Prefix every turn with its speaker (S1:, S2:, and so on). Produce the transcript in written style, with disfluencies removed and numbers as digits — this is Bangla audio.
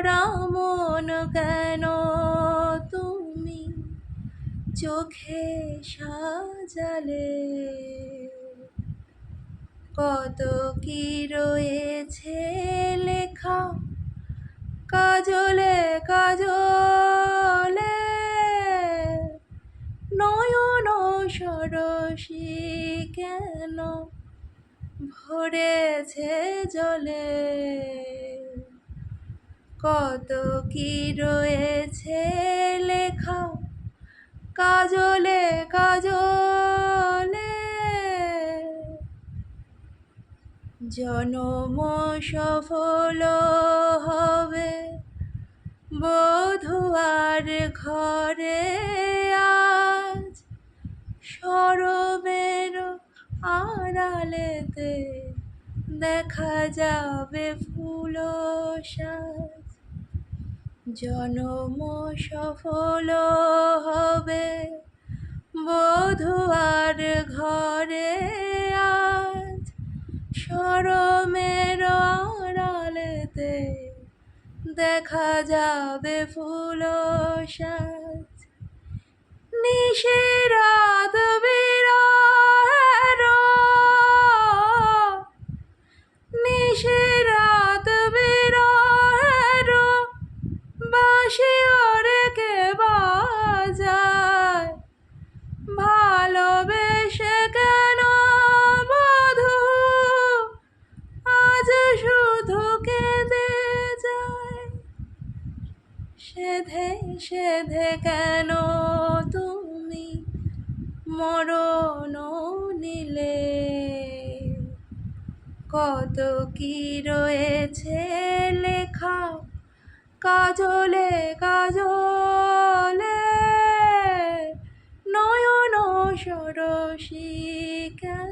S1: ভরা মন কেন তুমি চোখে সাজালে? কত কি রয়েছে লেখা কাজলে কাজলে, নয়ন সরসী কেন ভরেছে জলে? কত কি রয়েছে লেখা কাজলে কাজলে, জনম সফল হবে বধুয়ার ঘরে আজ, সরবের আড়ালেতে দেখা যাবে ফুল সাজ। জনম সফল হবে বধুয়ার ঘরে আজ, সরমের আড়ালেতে দেখা যাবে ফুল সাজ। নিশিরাত বিরহের, নিশিরাত বিরহের বাঁশি ওরে কে বাজায়? ভালোবেসে কেন বধূ আজ শুধু কেঁদে যায়? সেধে সেধে কেন তুমি মরণ নিলে? কত কি রয়েছে লেখা কাজলে কাজলে, নয়ন সরসী কেন